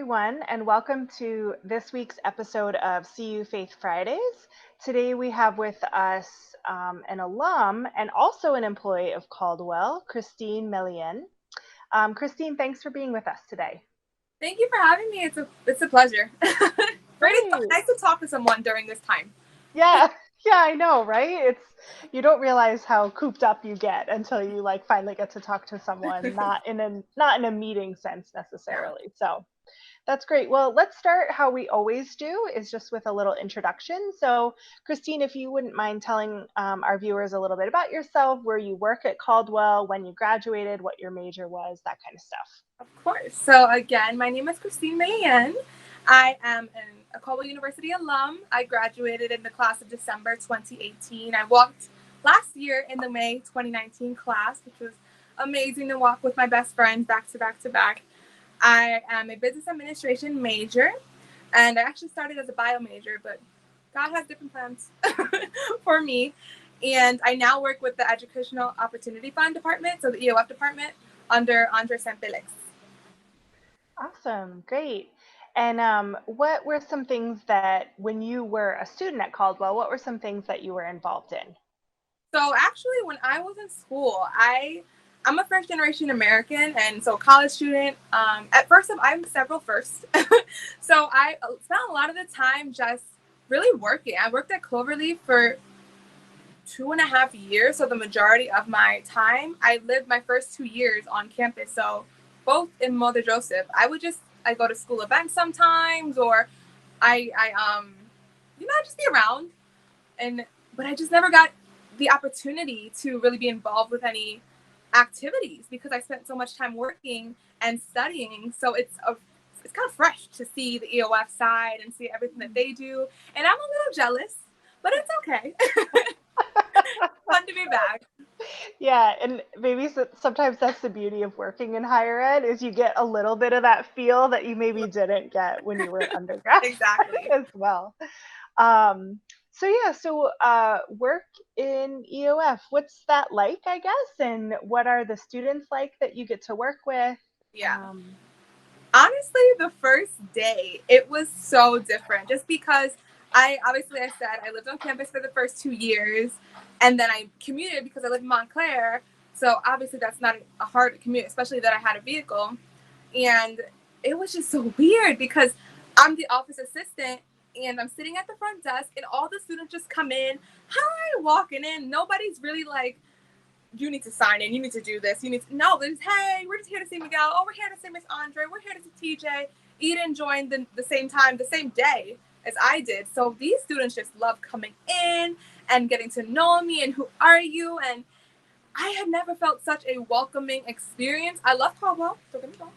everyone, and welcome to this week's episode of CU Faith Fridays. Today we have with us an alum and also an employee of Caldwell, Christine Millien. Christine, thanks for being with us today. Thank you for having me. It's a pleasure. Great. Nice to talk to someone during this time. Yeah, I know, right? You don't realize how cooped up you get until you finally get to talk to someone, not in a meeting sense necessarily. So that's great. Well, let's start how we always do, is just with a little introduction. So, Christine, if you wouldn't mind telling our viewers a little bit about yourself, where you work at Caldwell, when you graduated, what your major was, that kind of stuff. Of course. So again, my name is Christine Millien. I am a Caldwell University alum. I graduated in the class of December 2018. I walked last year in the May 2019 class, which was amazing to walk with my best friends back to back to back. I am a business administration major, and I actually started as a bio major, but God has different plans for me. And I now work with the Educational Opportunity Fund department, so the EOF department, under Andre St. Felix. Awesome, great. And what were some things that, when you were a student at Caldwell, what were some things that you were involved in? So actually, when I was in school, I'm a first generation American, and so college student. At first, I'm several firsts. So I spent a lot of the time just really working. I worked at Cloverleaf for 2.5 years. So the majority of my time, I lived my first 2 years on campus. So both in Mother Joseph, I go to school events sometimes, or I just be around, but I just never got the opportunity to really be involved with any activities because I spent so much time working and studying. So it's kind of fresh to see the EOF side and see everything that they do. And I'm a little jealous, but it's okay. Fun to be back. Yeah, and maybe sometimes that's the beauty of working in higher ed, is you get a little bit of that feel that you maybe didn't get when you were an undergrad. Exactly. As well. So work in EOF, what's that like, I guess, and what are the students like that you get to work with? Yeah. Honestly, the first day, it was so different just because I said I lived on campus for the first 2 years, and then I commuted because I live in Montclair. So obviously that's not a hard commute, especially that I had a vehicle. And it was just so weird because I'm the office assistant and I'm sitting at the front desk and all the students just come in, hi, walking in. Nobody's really like, you need to sign in, you need to do this, no, there's, hey, we're just here to see Miguel, oh, we're here to see Miss Andre, we're here to see TJ. Eden joined the same time, the same day as I did. So these students just love coming in and getting to know me and who are you, and I had never felt such a welcoming experience. I love Caldwell, don't get me wrong.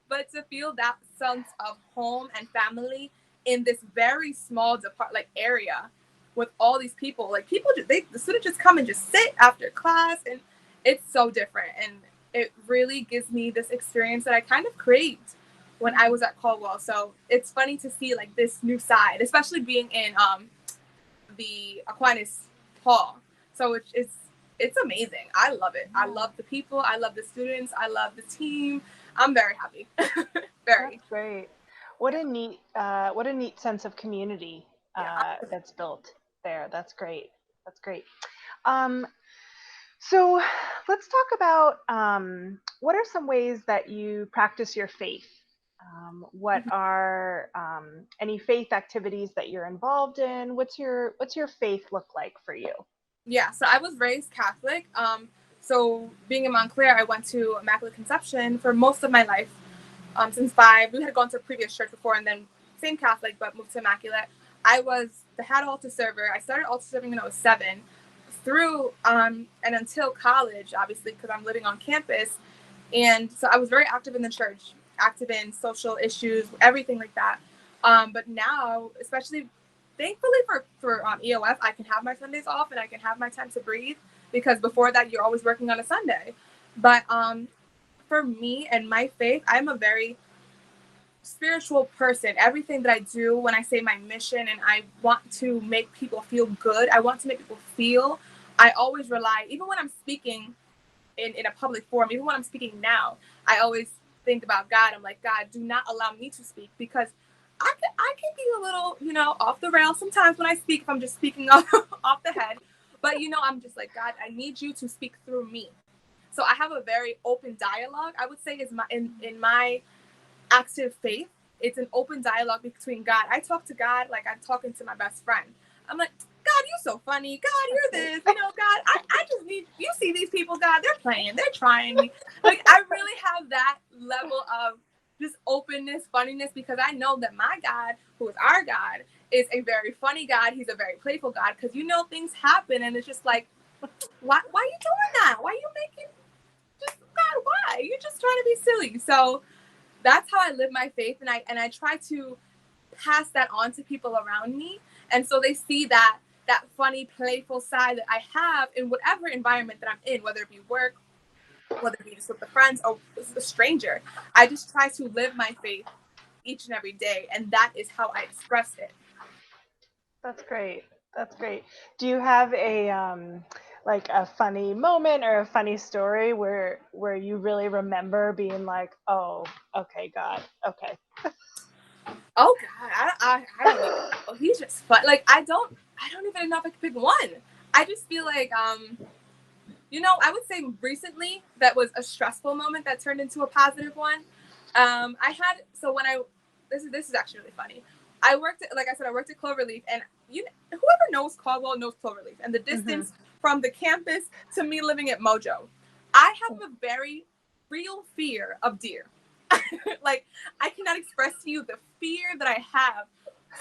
But to feel that sense of home and family in this very small area with all these people, the students just come and just sit after class, and it's so different. And it really gives me this experience that I kind of craved when I was at Caldwell. So it's funny to see like this new side, especially being in the Aquinas Hall. So it's amazing. I love it. I love the people. I love the students. I love the team. I'm very happy. Very. That's great. What a neat sense of community that's built there. That's great. That's great. Um, so let's talk about what are some ways that you practice your faith? What are any faith activities that you're involved in? What's your faith look like for you? Yeah, so I was raised Catholic. So being in Montclair, I went to Immaculate Conception for most of my life. Since 5, we had gone to a previous church before, and then same Catholic, but moved to Immaculate. I was the head altar server. I started altar serving when I was 7, through and until college, obviously, because I'm living on campus. And so I was very active in the church, active in social issues, everything like that. But now, especially thankfully for EOF, I can have my Sundays off and I can have my time to breathe, because before that, you're always working on a Sunday. But for me and my faith, I'm a very spiritual person. Everything that I do, when I say my mission and I want to make people feel good, I want to make people feel, I always rely, even when I'm speaking in a public forum, even when I'm speaking now, I always think about God, I'm like, God, do not allow me to speak, because I can be a little, you know, off the rails sometimes when I speak, if I'm just speaking off the head. But, you know, I'm just like, God, I need you to speak through me. So I have a very open dialogue, I would say, is my in my active faith. It's an open dialogue between God. I talk to God like I'm talking to my best friend. I'm like, God, you're so funny. God, you're this. You know, God, I just need, you see these people, God, they're playing, they're trying me. Like, I really have that level of just openness, funniness, because I know that my God, who is our God, is a very funny God. He's a very playful God, because, you know, things happen and it's just like, why are you doing that? Why are you making, just, God, why? You're just trying to be silly. So that's how I live my faith, and I try to pass that on to people around me, and so they see that funny, playful side that I have in whatever environment that I'm in, whether it be work, whether it be just with the friends or a stranger. I just try to live my faith each and every day, and that is how I express it. That's great. That's great. Do you have a like a funny moment or a funny story where you really remember being like, oh, okay, God, okay. Oh God, I don't even know. He's just fun. Like, I don't even know if I could pick one. I just feel like you know, I would say recently that was a stressful moment that turned into a positive one. I had, so when I, this is actually really funny. I worked at, like I said, I worked at Cloverleaf, and whoever knows Caldwell knows Cloverleaf, and the distance from the campus to me living at Mojo, I have a very real fear of deer. Like, I cannot express to you the fear that I have.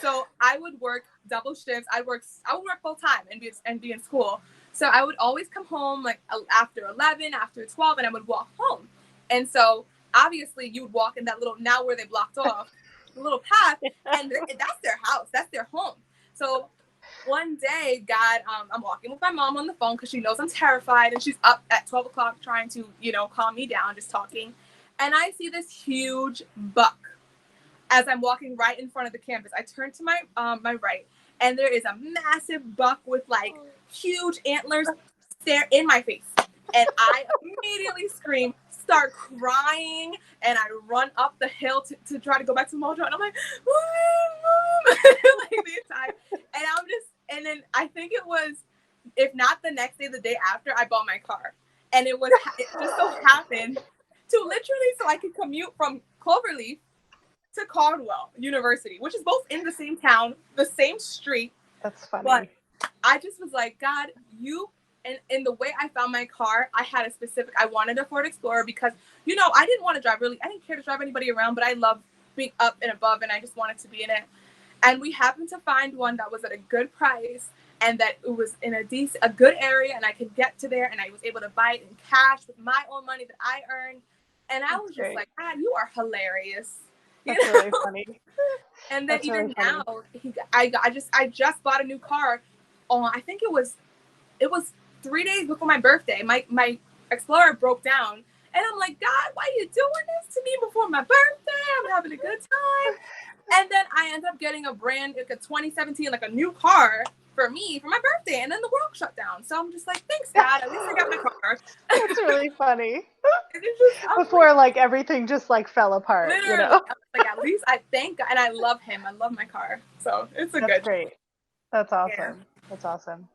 So I would work double shifts. I would work full time and be in school. So I would always come home like after 11, after 12, and I would walk home. And so obviously you would walk in that little, now where they blocked off, the little path, and that's their house, that's their home. So one day, God, I'm walking with my mom on the phone because she knows I'm terrified, and she's up at 12 o'clock trying to, you know, calm me down, just talking. And I see this huge buck as I'm walking right in front of the campus. I turn to my right, and there is a massive buck with like huge antlers stare in my face. And I immediately scream, start crying, and I run up the hill to try to go back to Mojo. And I'm like, Mom. Like the entire, and I'm just, and then I think it was, if not the next day, the day after, I bought my car. And it just so happened to literally, so I could commute from Cloverleaf to Caldwell University, which is both in the same town, the same street. That's funny. But I just was like, God, you, and in the way I found my car, I had a specific, I wanted a Ford Explorer because, you know, I didn't want to drive, really, I didn't care to drive anybody around, but I love being up and above, and I just wanted to be in it. And we happened to find one that was at a good price, and that it was in a good area, and I could get to there, and I was able to buy it in cash with my own money that I earned. And I was just like, God, you are hilarious. That's really funny. And then even now, I just bought a new car. I think it was 3 days before my birthday. My Explorer broke down, and I'm like, God, why are you doing this to me before my birthday? I'm having a good time. And then I end up getting a 2017, like a new car for me for my birthday, and then the world shut down. So I'm just like, thanks, God. At least I got my car. That's really funny. Before like everything just like fell apart. Literally, you know? Like, at least I thank God, and I love him. I love my car. So it's That's great. That's awesome. Yeah. That's awesome.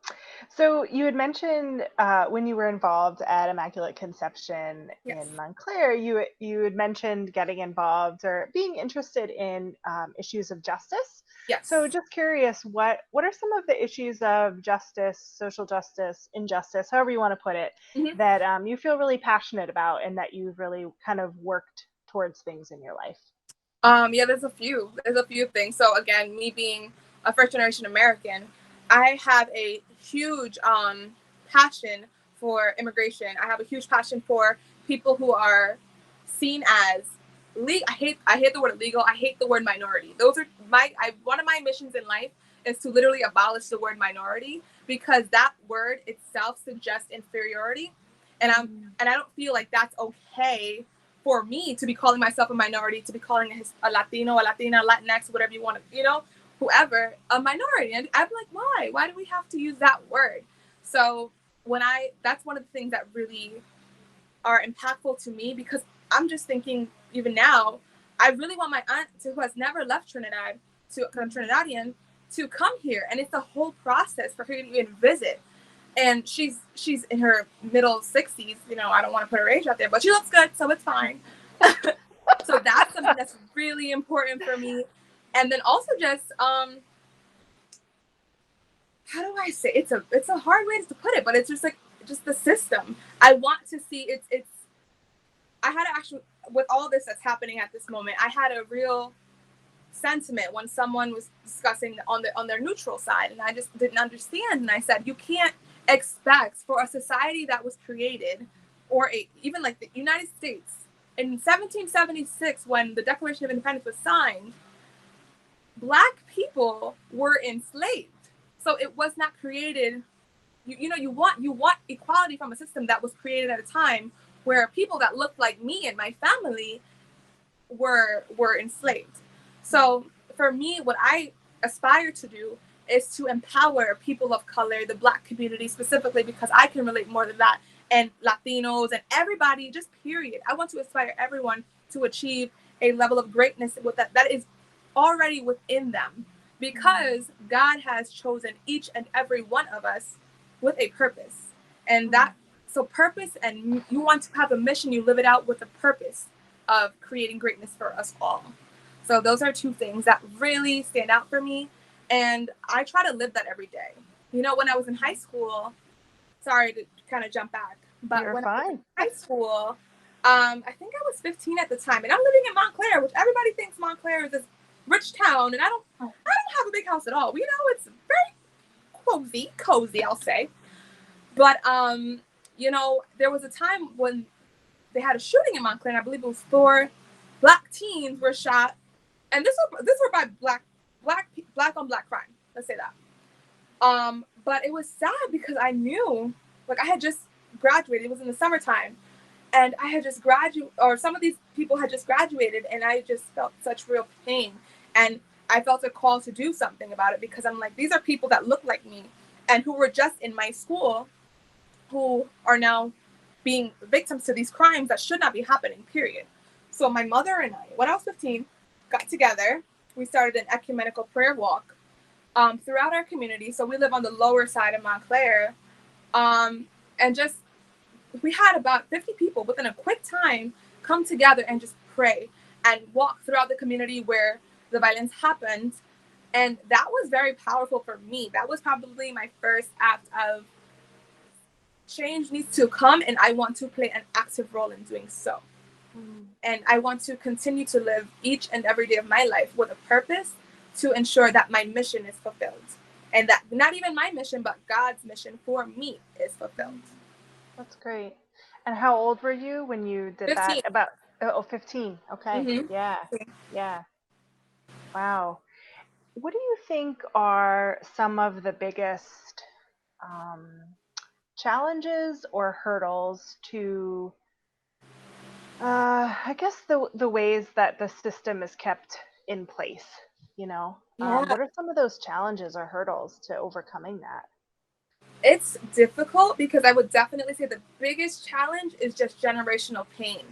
So you had mentioned when you were involved at Immaculate Conception in Montclair, you had mentioned getting involved or being interested in issues of justice. Yes. So just curious, what are some of the issues of justice, social justice, injustice, however you want to put it, that you feel really passionate about and that you've really kind of worked towards things in your life? Yeah, there's a few things. So again, me being a first generation American, I have a huge passion for immigration. I have a huge passion for people who are seen as I hate the word illegal. I hate the word minority. Those are one of my missions in life is to literally abolish the word minority, because that word itself suggests inferiority, and I don't feel like that's okay for me to be calling myself a minority, to be calling a Latino, a Latina, Latinx, whatever you want to, whoever, a minority. And I'm like, why? Why do we have to use that word? So that's one of the things that really are impactful to me, because I'm just thinking, even now, I really want my aunt who has never left Trinidad, because I'm Trinidadian, to come here. And it's a whole process for her to even visit. And she's in her middle 60s. You know, I don't want to put her age out there, but she looks good, so it's fine. So that's something that's really important for me. And then also just, how do I say, it's a hard way to put it, but it's just like, just the system. I want to see I had to actually, with all this that's happening at this moment, I had a real sentiment when someone was discussing on their neutral side, and I just didn't understand. And I said, you can't expect for a society that was created, or even like the United States in 1776, when the Declaration of Independence was signed, Black people were enslaved. So it was not created. You want equality from a system that was created at a time where people that looked like me and my family were enslaved. So for me, what I aspire to do is to empower people of color, the Black community specifically, because I can relate more to that, and Latinos and everybody, just period. I want to inspire everyone to achieve a level of greatness with that is already within them, because God has chosen each and every one of us with a purpose. And that, so purpose, and you want to have a mission, you live it out with a purpose of creating greatness for us all. So those are two things that really stand out for me. And I try to live that every day. You know, when I was in high school, sorry to kind of jump back, but You're when fine. I was in high school, I think I was 15 at the time, and I'm living in Montclair, which everybody thinks Montclair is this rich town, and I don't have a big house at all. You know, it's very cozy, I'll say. But you know, there was a time when they had a shooting in Montclair, and I believe it was 4 Black teens were shot, and this were by black on black crime. Let's say that. But it was sad because I knew, like, I had just graduated. It was in the summertime, and I had just graduated, or some of these people had just graduated, and I just felt such real pain, and I felt a call to do something about it, because I'm like, these are people that look like me and who were just in my school, who are now being victims to these crimes that should not be happening, period. So my mother and I, when I was 15, got together. We started an ecumenical prayer walk throughout our community. So we live on the lower side of Montclair. And just, we had about 50 people within a quick time come together and just pray and walk throughout the community where the violence happened. And that was very powerful for me. That was probably my first act of change needs to come, and I want to play an active role in doing so. And I want to continue to live each and every day of my life with a purpose to ensure that my mission is fulfilled. And that not even my mission, but God's mission for me is fulfilled. That's great. And how old were you when you did 15. that? About 15. Okay. Mm-hmm. Yeah. Wow. What do you think are some of the biggest challenges or hurdles to, I guess, the ways that the system is kept in place? You know, Yeah. what are some of those challenges or hurdles to overcoming that? It's difficult, because I would definitely say the biggest challenge is just generational pain.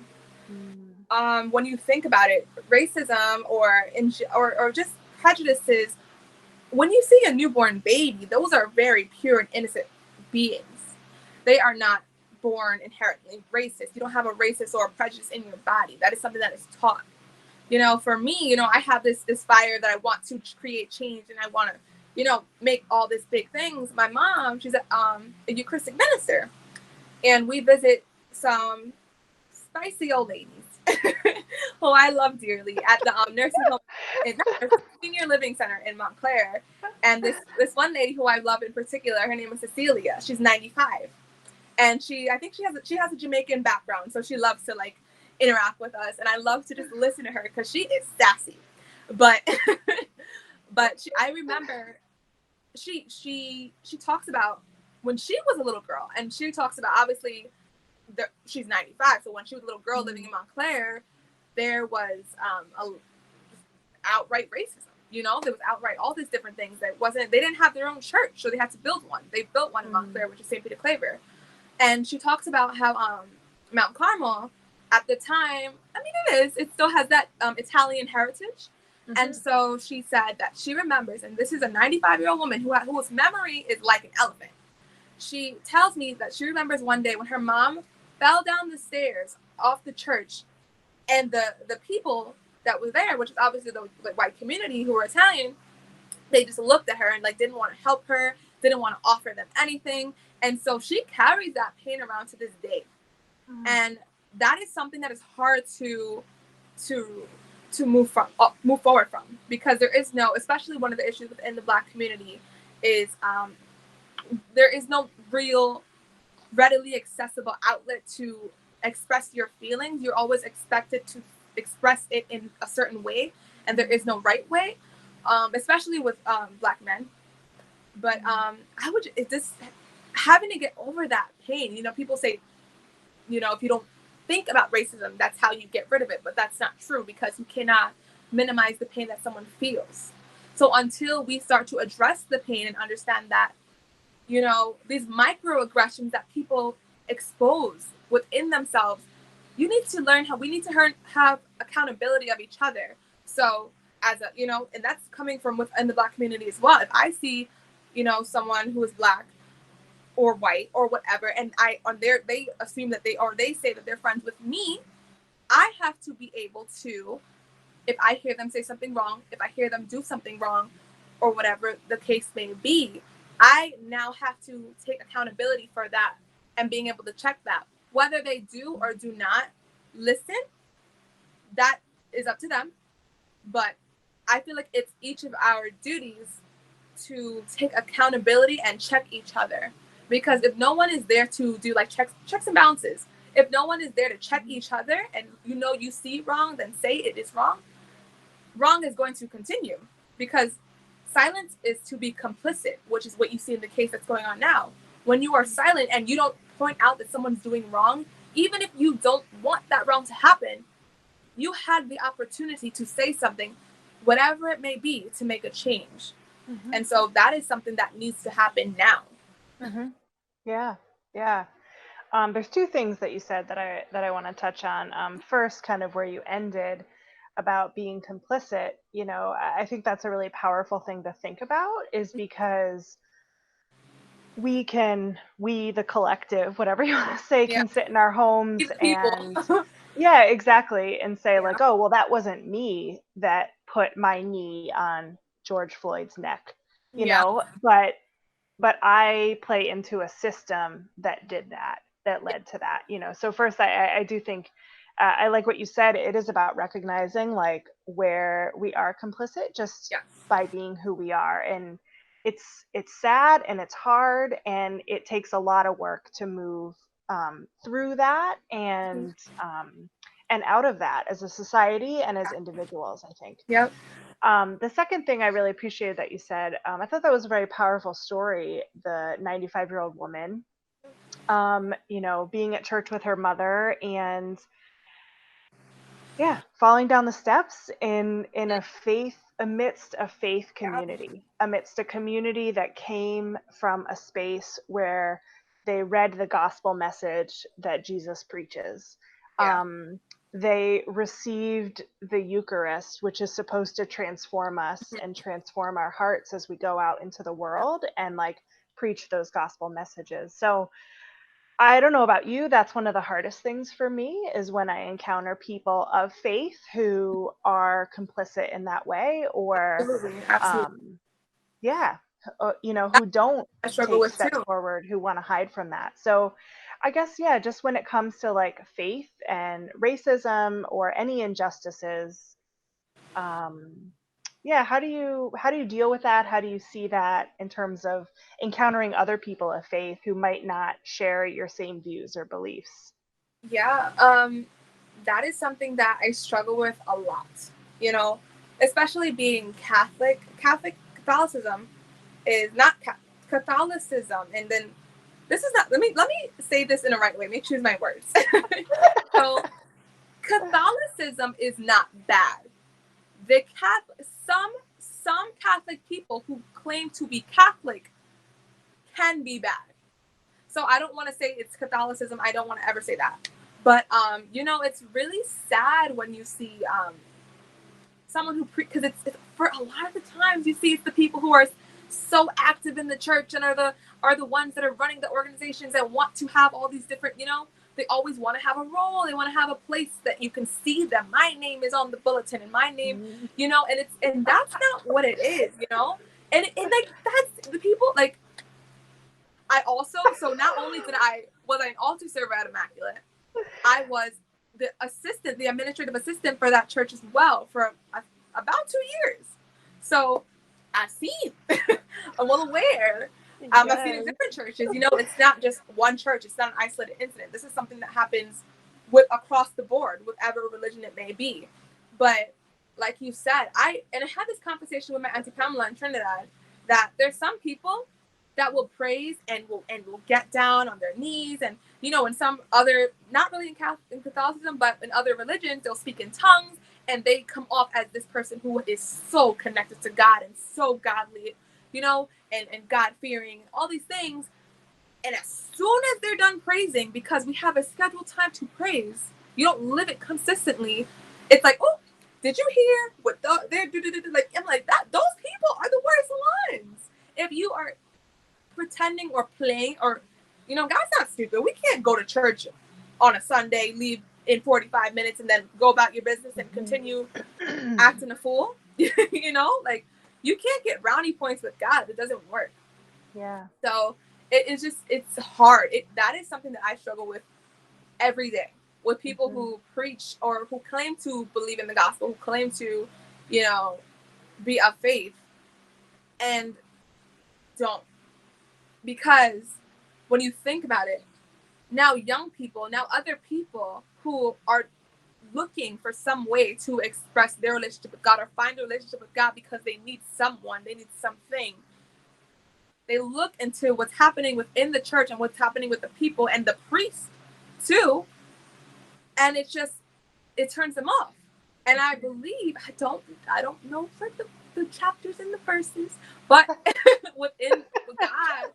When you think about it, racism or just prejudices, when you see a newborn baby, those are very pure and innocent beings. They are not born inherently racist. You don't have a racist or a prejudice in your body. That is something that is taught. You know, for me, you know, I have this fire that I want to create change, and I want to, you know, make all these big things. My mom, she's a Eucharistic minister, and we visit some spicy old ladies who I love dearly at the nursing home, senior living center in Montclair. And this one lady who I love in particular, her name is Cecilia. She's 95, and I think she has a Jamaican background, so she loves to like interact with us, and I love to just listen to her because she is sassy. But I remember she talks about when she was a little girl, and she talks about, obviously, she's 95, so when she was a little girl living in Montclair, there was outright racism. You know, there was outright all these different things that they didn't have their own church, so they had to build one. They built one in Montclair, which is St. Peter Claver. And she talks about how Mount Carmel, at the time, I mean, it still has that Italian heritage. Mm-hmm. And so she said that she remembers, and this is a 95-year-old woman whose memory is like an elephant. She tells me that she remembers one day when her mom fell down the stairs off the church, and the people that was there, which is obviously the white community who were Italian, they just looked at her and like didn't want to help her, didn't want to offer them anything. And so she carries that pain around to this day. Mm-hmm. And that is something that is hard to move forward from, because there is no, especially one of the issues within the Black community is there is no real readily accessible outlet to express your feelings. You're always expected to express it in a certain way, and there is no right way, especially with Black men. But having to get over that pain. You know, people say, you know, if you don't think about racism, that's how you get rid of it. But that's not true, because you cannot minimize the pain that someone feels. So until we start to address the pain and understand that, you know, these microaggressions that people expose within themselves, we need to have accountability of each other. So you know, and that's coming from within the Black community as well. If I see, you know, someone who is Black or white or whatever, and they assume that they say that they're friends with me, I have to be able to, if I hear them say something wrong, if I hear them do something wrong, or whatever the case may be, I now have to take accountability for that and being able to check that. Whether they do or do not listen, that is up to them. But I feel like it's each of our duties to take accountability and check each other. Because if no one is there to do like checks and balances, if no one is there to check each other, and you know you see wrong, then say it is wrong. Wrong is going to continue, because silence is to be complicit, which is what you see in the case that's going on now. When you are silent and you don't point out that someone's doing wrong, even if you don't want that wrong to happen, you had the opportunity to say something, whatever it may be, to make a change. Mm-hmm. And so that is something that needs to happen now. Mm-hmm. Yeah. There's two things that you said that I want to touch on. First, kind of where you ended about being complicit. You know, I think that's a really powerful thing to think about, is because we, the collective, whatever you want to say, can sit in our homes and yeah, exactly, and say like, oh, well, that wasn't me that put my knee on George Floyd's neck, you know, but I play into a system that did that led to that, you know. So first, I do think I like what you said. It is about recognizing like where we are complicit just by being who we are, and it's sad and it's hard and it takes a lot of work to move through that and out of that as a society and as individuals, I think. Yep. The second thing I really appreciated that you said, I thought that was a very powerful story. The 95-year-old woman, you know, being at church with her mother and falling down the steps in a faith, amidst a faith community, amidst a community that came from a space where they read the gospel message that Jesus preaches. They received the Eucharist, which is supposed to transform us and transform our hearts as we go out into the world and like preach those gospel messages. So I don't know about you, that's one of the hardest things for me, is when I encounter people of faith who are complicit in that way, or Absolutely. you know, who don't take steps too. forward, who want to hide from that. So I guess, just when it comes to like faith and racism or any injustices, how do you deal with that? How do you see that in terms of encountering other people of faith who might not share your same views or beliefs? That is something that I struggle with a lot, you know, especially being Catholic. Catholicism is not Catholicism, and then this is not, let me say this in the right way, let me choose my words. So Catholicism is not bad. Some Catholic people who claim to be Catholic can be bad. So I don't want to say it's Catholicism. I don't want to ever say that. But you know, it's really sad when you see someone who because it's for a lot of the times you see it's the people who are so active in the church and are the ones that are running the organizations that want to have all these different, you know, they always want to have a role, they want to have a place that you can see them, my name is on the bulletin and my name, you know, and that's not what it is, you know. And like that's the people like I also, so not only was I an altar server at Immaculate, I was the administrative assistant for that church as well for about 2 years. So I've seen, I'm well aware. I've seen in different churches. You know, it's not just one church. It's not an isolated incident. This is something that happens across the board, whatever religion it may be. But like you said, I had this conversation with my Auntie Pamela in Trinidad that there's some people that will praise and will get down on their knees, and you know, in some other, not really in Catholicism, but in other religions, they'll speak in tongues and they come off as this person who is so connected to God and so godly, you know, and God-fearing, all these things. And as soon as they're done praising, because we have a scheduled time to praise, you don't live it consistently. It's like, oh, did you hear what they're like? I'm like, that those people are the worst ones. If you are pretending or playing, or you know, God's not stupid. We can't go to church on a Sunday, leave in 45 minutes, and then go about your business and continue acting a fool. You know, like you can't get brownie points with God. It doesn't work. Yeah. So it's just, it's hard. That is something that I struggle with every day with people who preach or who claim to believe in the gospel, who claim to, you know, be of faith and don't. Because when you think about it, now young people, now other people who are looking for some way to express their relationship with God or find a relationship with God because they need someone, they need something. They look into what's happening within the church and what's happening with the people and the priest too. And it turns them off. And I believe, I don't know for the chapters and the verses, but with God,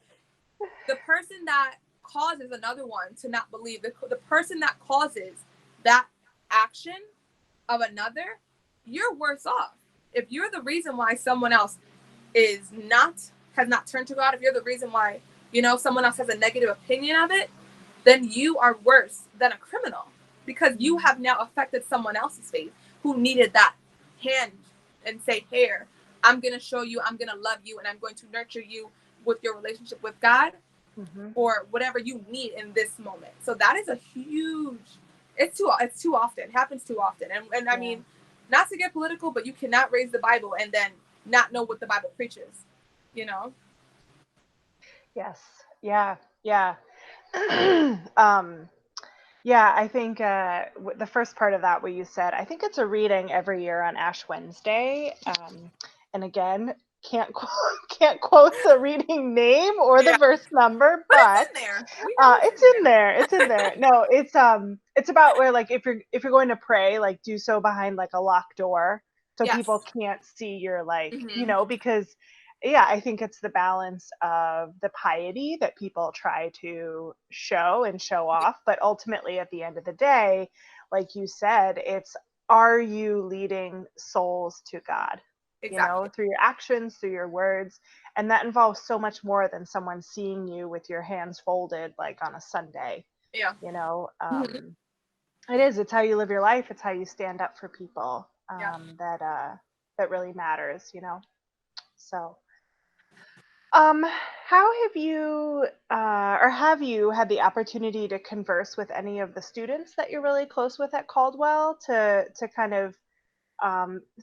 the person that causes another one to not believe, the person that causes that action of another, you're worse off. If you're the reason why someone else has not turned to God, if you're the reason why, you know, someone else has a negative opinion of it, then you are worse than a criminal, because you have now affected someone else's faith who needed that hand and say, here, I'm going to show you, I'm going to love you, and I'm going to nurture you with your relationship with God, or whatever you need in this moment. So that is a huge, it's too often, it happens too often. And I mean, not to get political, but you cannot raise the Bible and then not know what the Bible preaches, you know? Yes. Yeah. Yeah. Yeah, I think the first part of that, what you said, I think it's a reading every year on Ash Wednesday. And again, can't quote the reading name or the verse number, but it's in there. it's in there. It's in there. No, it's about where, like, if you're going to pray, like, do so behind like a locked door so people can't see your, like, you know, because I think it's the balance of the piety that people try to show and show off, but ultimately at the end of the day, like you said, it's, are you leading souls to God? You know, through your actions, through your words. And that involves so much more than someone seeing you with your hands folded, like on a Sunday. Yeah. You know, it's how you live your life. It's how you stand up for people, that really matters, you know? So, how have you, or have you had the opportunity to converse with any of the students that you're really close with at Caldwell to kind of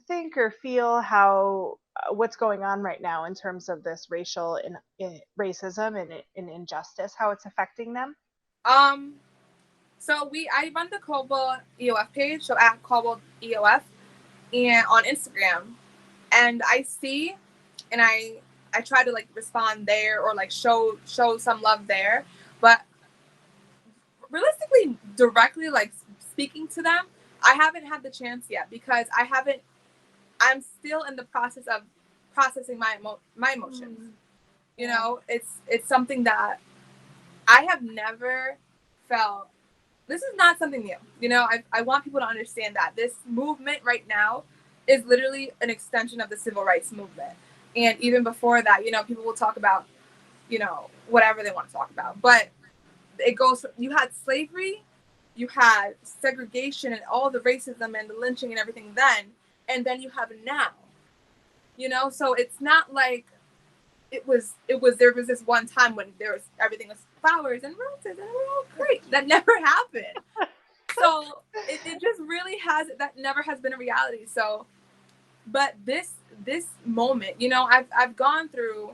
think or feel how, what's going on right now in terms of this racial racism and injustice, how it's affecting them? So I run the Caldwell EOF page, so at Caldwell EOF, and on Instagram, and I see, and I try to like respond there or like show some love there, but realistically, directly like speaking to them, I haven't had the chance yet, because I'm still in the process of processing my emotions. You know, it's something that I have never felt this is not something new. You know, I want people to understand that this movement right now is literally an extension of the civil rights movement. And even before that, you know, people will talk about, you know, whatever they want to talk about. But it goes, you had slavery, you had segregation and all the racism and the lynching and everything then, and then you have now. You know, so it's not like there was this one time when there was everything was flowers and roses and it was all great. That never happened. So it just really has, that never has been a reality. So, but this moment, you know, I've gone through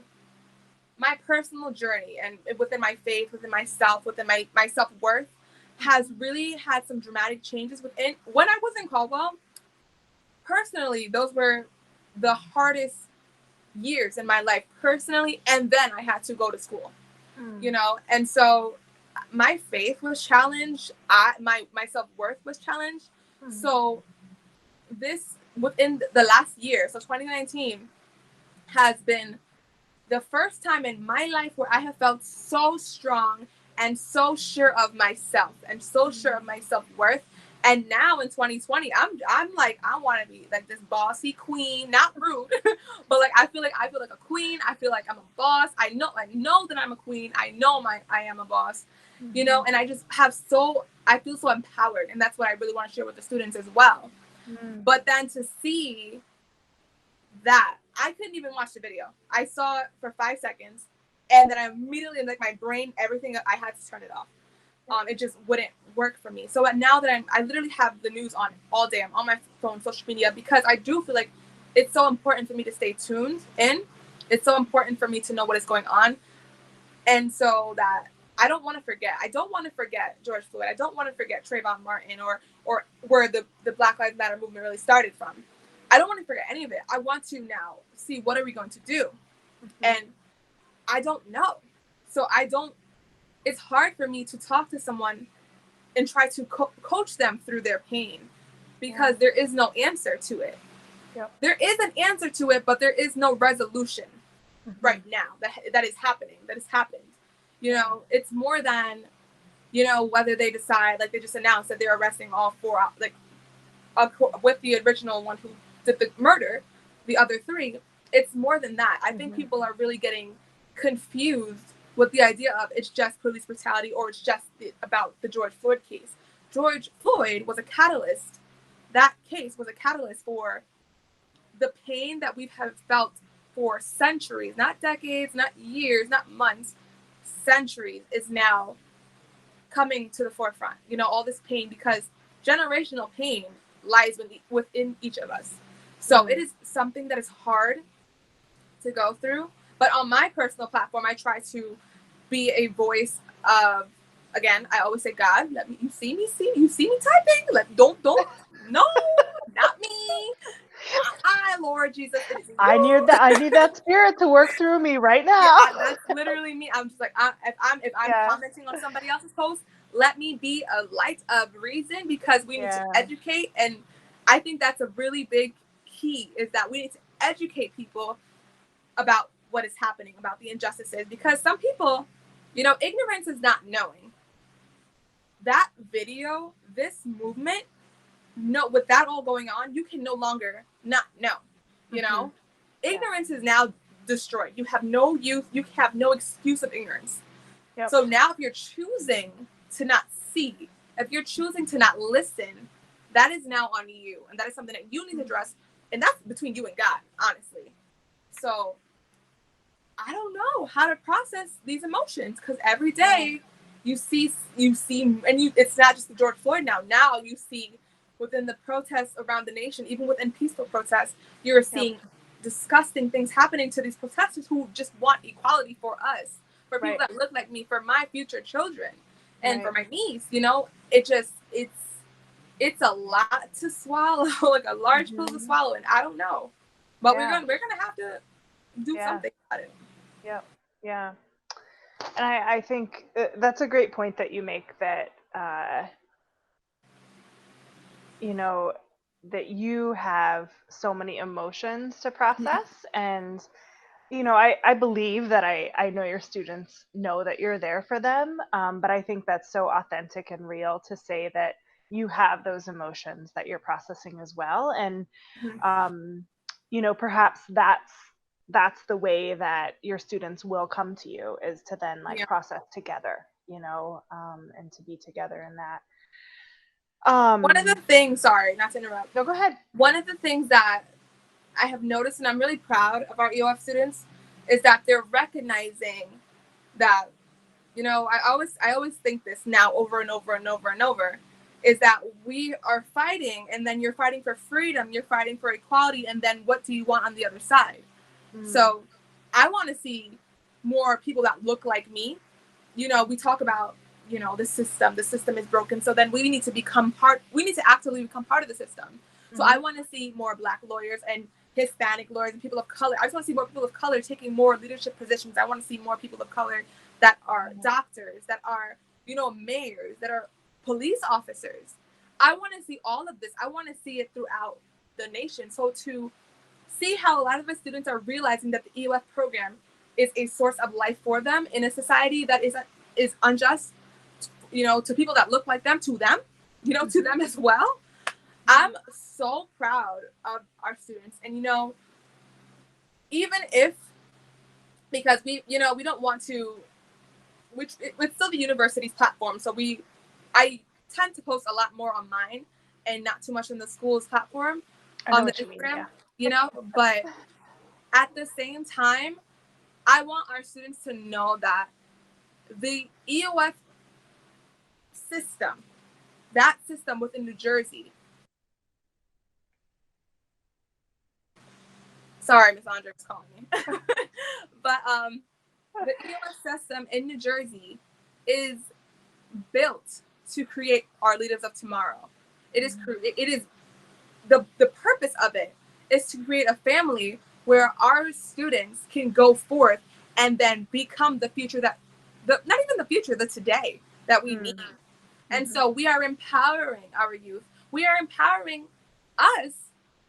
my personal journey, and within my faith, within myself, within my self-worth, has really had some dramatic changes within. When I was in Caldwell, personally, those were the hardest years in my life personally, and then I had to go to school, you know, and so my faith was challenged. My self-worth was challenged. So this, within the last year, so 2019 has been the first time in my life where I have felt so strong and so sure of myself and so sure of my self-worth. And now in 2020, I'm like, I want to be like this bossy queen, not rude, but like I feel like a queen. I feel like I'm a boss. I know that I'm a queen. I know I am a boss, you know, and I just I feel so empowered, and that's what I really want to share with the students as well. But then to see that, I couldn't even watch the video. I saw it for 5 seconds, and then I immediately, like, my brain, everything, I had to turn it off. It just wouldn't work for me. So now that I literally have the news on all day. I'm on my phone, social media, because I do feel like it's so important for me to stay tuned in. It's so important for me to know what is going on. And so that I don't want to forget. I don't want to forget George Floyd. I don't want to forget Trayvon Martin or where the Black Lives Matter movement really started from. I don't want to forget any of it. I want to now see, what are we going to do? And I don't know. So it's hard for me to talk to someone and try to coach them through their pain, because there is no answer to it. There is an answer to it, but there is no resolution right now that is happening, that has happened. You know, it's more than, you know, whether they decide, like they just announced that they're arresting all four, like with the original one who did the murder, the other three. It's more than that. I think people are really getting confused with the idea of it's just police brutality, or it's just about the George Floyd case. George Floyd was a catalyst. That case was a catalyst for the pain that we have felt for centuries, not decades, not years, not months, centuries, is now coming to the forefront. You know, all this pain, because generational pain lies within each of us. So it is something that is hard to go through. But on my personal platform, I try to be a voice of, again, I always say, God, you see me typing. No, not me. Not I, Lord Jesus. It is you. I need that spirit to work through me right now. Yeah, that's literally me. I'm just like, if I'm commenting on somebody else's post, let me be a light of reason, because we need to educate. And I think that's a really big key, is that we need to educate people about what is happening, about the injustices, because some people, you know, ignorance is not knowing. That video, this movement, with that all going on, you can no longer not know, you know? Ignorance is now destroyed. You have no youth, you have no excuse of ignorance. So now if you're choosing to not see, if you're choosing to not listen, that is now on you. And that is something that you need to address. And that's between you and God, honestly. So I don't know how to process these emotions, because every day you see, and it's not just the George Floyd now. Now you see within the protests around the nation, even within peaceful protests, you're seeing disgusting things happening to these protesters who just want equality for us, for people that look like me, for my future children, and for my niece. You know, it's a lot to swallow, like a large pill to swallow, and I don't know, but we're gonna have to do something about it. Yeah. And I think that's a great point that you make, that you know, that you have so many emotions to process, and I believe that I know your students know that you're there for them, but I think that's so authentic and real to say that you have those emotions that you're processing as well. And Mhm. um, perhaps that's the way that your students will come to you, is to then like Yeah. process together, and to be together in that. One of the Um, things, sorry, not to interrupt, no, go ahead. one of the things that I have noticed, and I'm really proud of our EOF students, is that they're recognizing that, I always think this now over and over and over and over, is that we are fighting, and then you're fighting for freedom, you're fighting for equality, and then what do you want on the other side? Mm, So I want to see more people that look like me. We talk about, the system is broken. So then we need to actively become part of the system. So I hmm want to see more Black lawyers and Hispanic lawyers and people of color. I just want to see more people of color taking more leadership positions. I want to see more people of color that are doctors, that are, mayors, that are police officers. I want to see all of this. I want to see it throughout the nation. So to see how a lot of my students are realizing that the EOF program is a source of life for them in a society that is unjust, to people that look like them, to them, to them as well. I'm so proud of our students. And, even if, because we don't want to, which it's still the university's platform. So I tend to post a lot more on mine and not too much on the school's platform I know on the what you mean. Instagram, Yeah. but at the same time, I want our students to know that the EOF system, that system within New Jersey. Sorry, Miss Andre was calling me. But the EOF system in New Jersey is built to create our leaders of tomorrow. It is the purpose of it is to create a family where our students can go forth and then become the future not even the future, the today that we need. And Mm-hmm. so we are empowering our youth. We are empowering us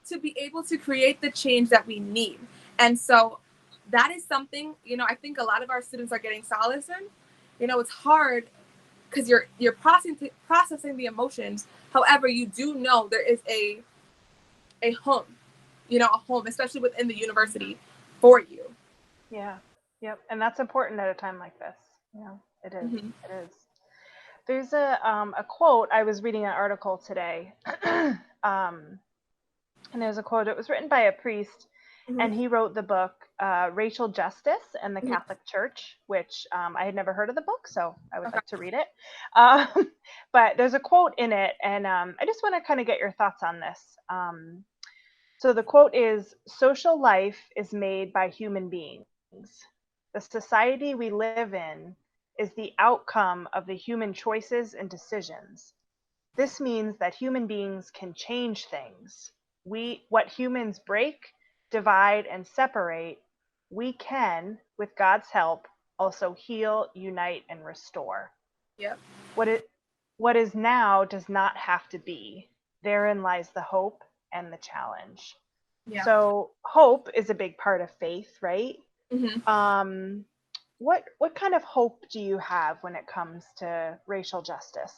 to be able to create the change that we need. And so that is something, I think a lot of our students are getting solace in. It's hard because you're processing the emotions. However, you do know there is a home, a home, especially within the university for you. Yeah. Yep. And that's important at a time like this. It is. Mm-hmm. It is. There's a quote. I was reading an article today, and there's a quote. It was written by a priest, Mm-hmm. and he wrote the book Racial Justice and the Mm-hmm. Catholic Church, which I had never heard of the book, so I would Okay. like to read it. Um, but there's a quote in it, and I just want to kind of get your thoughts on this. So the quote is: "Social life is made by human beings. The society we live in is the outcome of the human choices and decisions. This means that human beings can change things. What humans break, divide, and separate, we can, with God's help, also heal, unite, and restore. Yep. What it what is now does not have to be. Therein lies the hope and the challenge." Yeah. So hope is a big part of faith, right? Mm-hmm. Um, what kind of hope do you have when it comes to racial justice?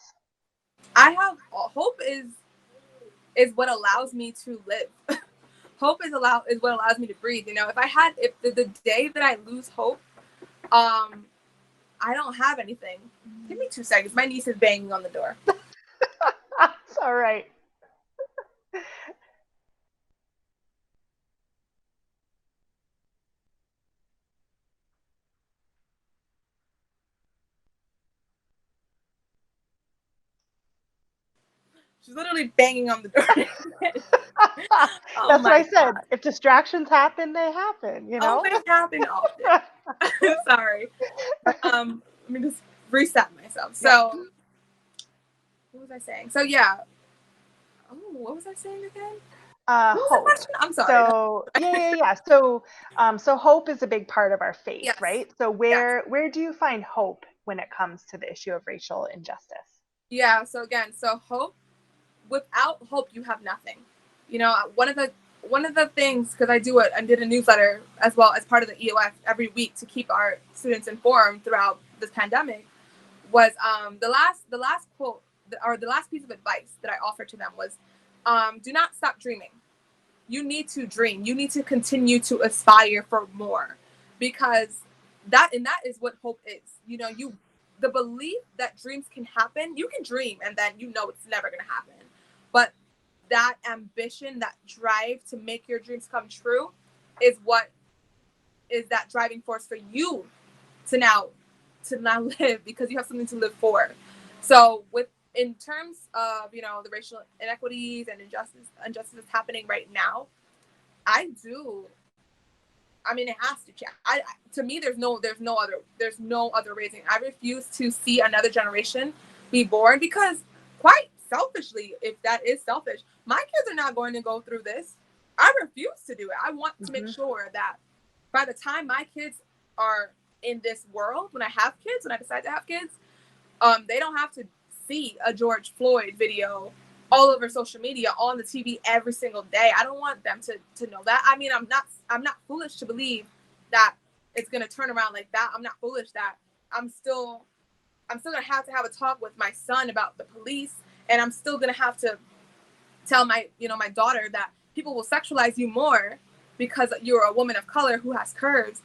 I have hope is what allows me to live. Hope is what allows me to breathe. If the day that I lose hope, I don't have anything. Give me 2 seconds. My niece is banging on the door. It's all right. She's literally banging on the door. Oh That's what I my said. god. If distractions happen, they happen, you Oh, know? they happen often. Sorry. But let me just reset myself. Yeah. So what was I saying? So yeah. Oh, what was I saying again? What was the Hope. question? I'm sorry. So yeah. So hope is a big part of our faith, Yes. right? So Yes. where do you find hope when it comes to the issue of racial injustice? Yeah. So again, so hope, without hope, you have nothing. One of the one of the things, because I did a newsletter as well as part of the EOF every week to keep our students informed throughout this pandemic, was the last quote, or the last piece of advice that I offered to them was, do not stop dreaming. You need to dream. You need to continue to aspire for more, because that is what hope is. You know, the belief that dreams can happen. You can dream and then you know it's never going to happen, but that ambition, that drive to make your dreams come true is what is that driving force for you to now live, because you have something to live for. So in terms of, you know, the racial inequities and injustices happening right now, I mean, it has to change. To me, there's no other reason. I refuse to see another generation be born, because quite selfishly, if that is selfish, my kids are not going to go through this. I refuse to do it. I want to make sure that by the time my kids are in this world, when I decide to have kids, they don't have to see a George Floyd video all over social media, on the TV every single day. I don't want them to know that. I mean, I'm not foolish to believe that it's going to turn around like that. I'm not foolish that I'm still going to have a talk with my son about the police, and I'm still going to have to tell my daughter that people will sexualize you more because you're a woman of color who has curves.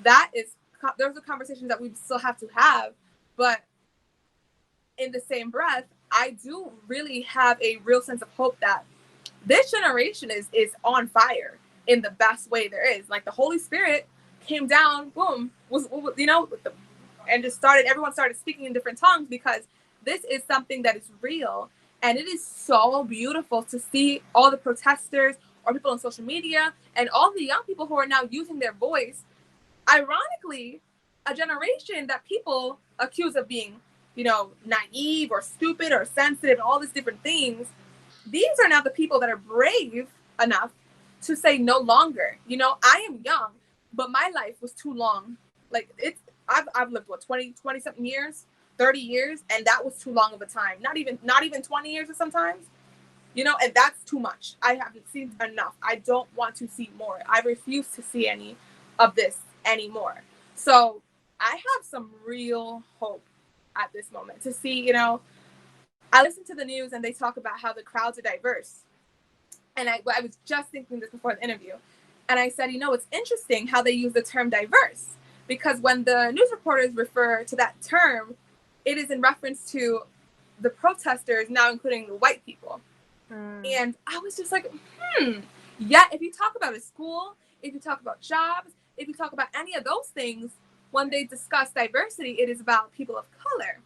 Those are conversations that we still have to have. But in the same breath, I do really have a real sense of hope that this generation is on fire in the best way there is. Like, the Holy Spirit came down, boom, was and just everyone started speaking in different tongues, because this is something that is real. And it is so beautiful to see all the protesters or people on social media and all the young people who are now using their voice. Ironically, a generation that people accuse of being, naive or stupid or sensitive, all these different things. These are now the people that are brave enough to say no longer. I am young, but my life was too long. Like, I've lived 20 something years, 30 years, and that was too long of a time. Not even 20 years or sometimes, and that's too much. I haven't seen enough. I don't want to see more. I refuse to see any of this anymore. So I have some real hope at this moment to see, I listen to the news and they talk about how the crowds are diverse. And I was just thinking this before the interview. And I said, it's interesting how they use the term diverse, because when the news reporters refer to that term, it is in reference to the protesters now including the white people. And I was just like, yeah, if you talk about a school, if you talk about jobs, if you talk about any of those things, when they discuss diversity, it is about people of color.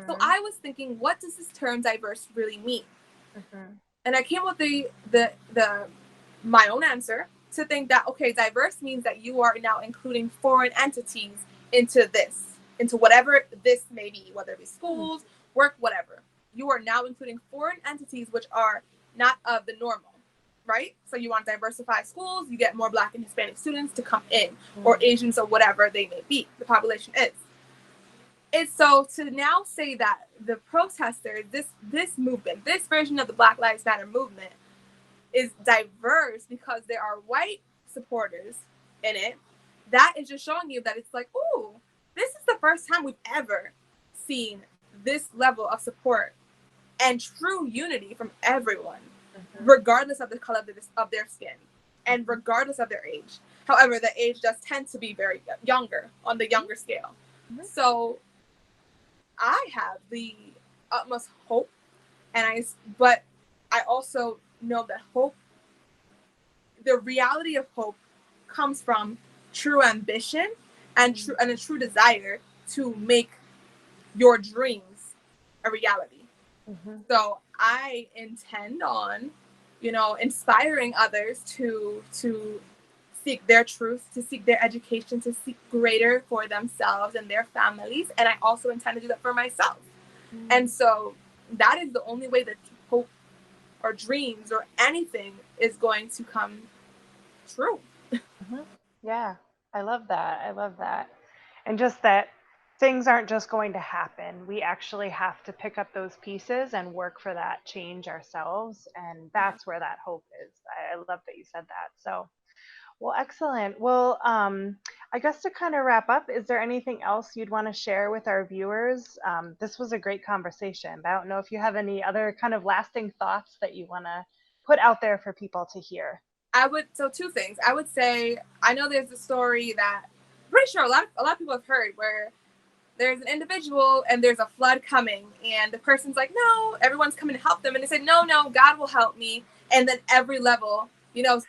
So I was thinking, what does this term diverse really mean? And I came up with my own answer, to think that, okay, diverse means that you are now including foreign entities into whatever this may be, whether it be schools, work, whatever. You are now including foreign entities which are not of the normal, right? So you want to diversify schools, you get more Black and Hispanic students to come in, or Asians, or whatever they may be, the population is. And so to now say that the protesters, this movement, this version of the Black Lives Matter movement is diverse because there are white supporters in it, that is just showing you that it's like, ooh, this is the first time we've ever seen this level of support and true unity from everyone, regardless of the color of their skin and regardless of their age. However, the age does tend to be very younger, on the younger scale. So I have the utmost hope, but I also know that hope, the reality of hope, comes from true ambition and a true desire to make your dreams a reality. So I intend on, inspiring others to seek their truth, to seek their education, to seek greater for themselves and their families. And I also intend to do that for myself. And so that is the only way that hope or dreams or anything is going to come true. Yeah, I love that. And just that things aren't just going to happen. We actually have to pick up those pieces and work for that change ourselves. And that's where that hope is. I love that you said that. So, well, excellent. Well, I guess to kind of wrap up, is there anything else you'd want to share with our viewers? This was a great conversation, but I don't know if you have any other kind of lasting thoughts that you want to put out there for people to hear. So two things. I would say, I know there's a story that I'm pretty sure a lot of people have heard, where there's an individual and there's a flood coming, and the person's like, no, everyone's coming to help them, and they say, no, God will help me. And then every level,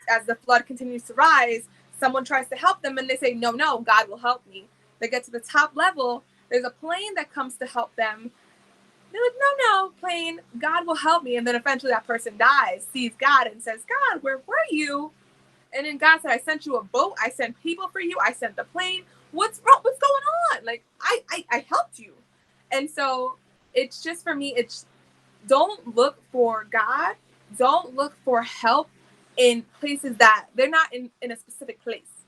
as the flood continues to rise, someone tries to help them and they say, no, God will help me. They get to the top level, there's a plane that comes to help them. They're like, no, plane, God will help me. And then eventually that person dies, sees God, and says, God, where were you? And then God said, I sent you a boat. I sent people for you. I sent the plane. What's wrong? What's going on? Like, I helped you. And so it's just, for me, it's, don't look for God. Don't look for help in places that they're not in a specific place.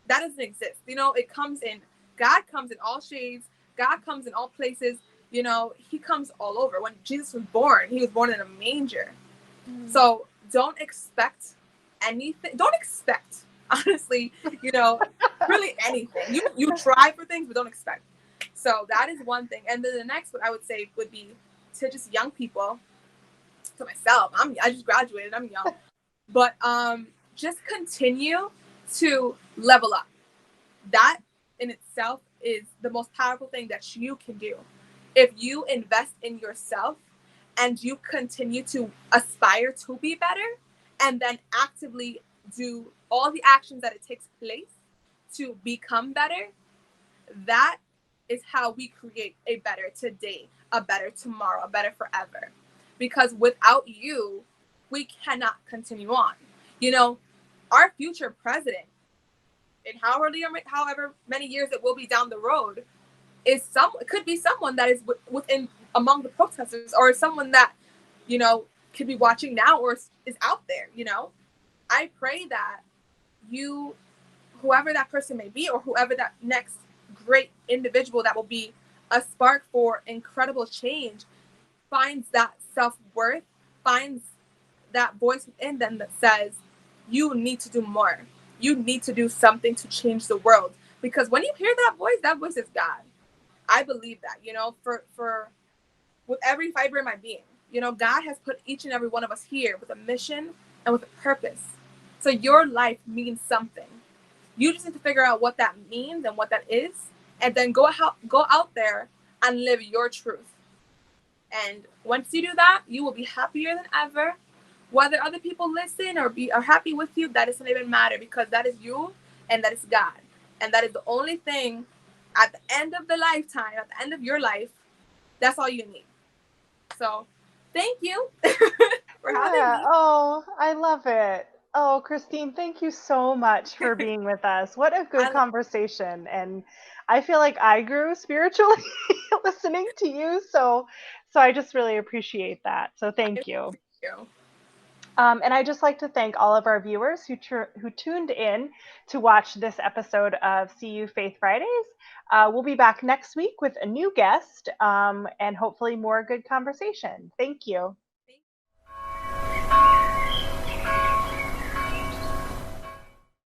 That doesn't exist. It comes in, God comes in all shades. God comes in all places. He comes all over. When Jesus was born, he was born in a manger. So don't expect anything. Don't expect, honestly, really anything. You try for things, but don't expect. So that is one thing. And then the next one I would say would be to just young people, to myself. I just graduated. I'm young. But just continue to level up. That in itself is the most powerful thing that you can do. If you invest in yourself and you continue to aspire to be better, and then actively do all the actions that it takes place to become better, that is how we create a better today, a better tomorrow, a better forever. Because without you, we cannot continue on. Our future president, in however many years it will be down the road, could be someone that is within among the protesters, or someone that could be watching now, or is out there. I pray that whoever that person may be, or whoever that next great individual that will be a spark for incredible change, finds that self-worth, finds that voice within them that says, you need to do more. You need to do something to change the world. Because when you hear that voice is God. I believe that, for with every fiber in my being, God has put each and every one of us here with a mission and with a purpose. So your life means something. You just need to figure out what that means and what that is, and then go out there and live your truth. And once you do that, you will be happier than ever. Whether other people listen or are happy with you, that doesn't even matter, because that is you and that is God. And that is the only thing at the end of the lifetime, at the end of your life, that's all you need. So thank you for having me. Oh, I love it. Oh, Christine, thank you so much for being with us. What a good conversation. And I feel like I grew spiritually listening to you. So I just really appreciate that. So thank you. Thank you. And I just like to thank all of our viewers who tuned in to watch this episode of CU Faith Fridays. We'll be back next week with a new guest and hopefully more good conversation. Thank you.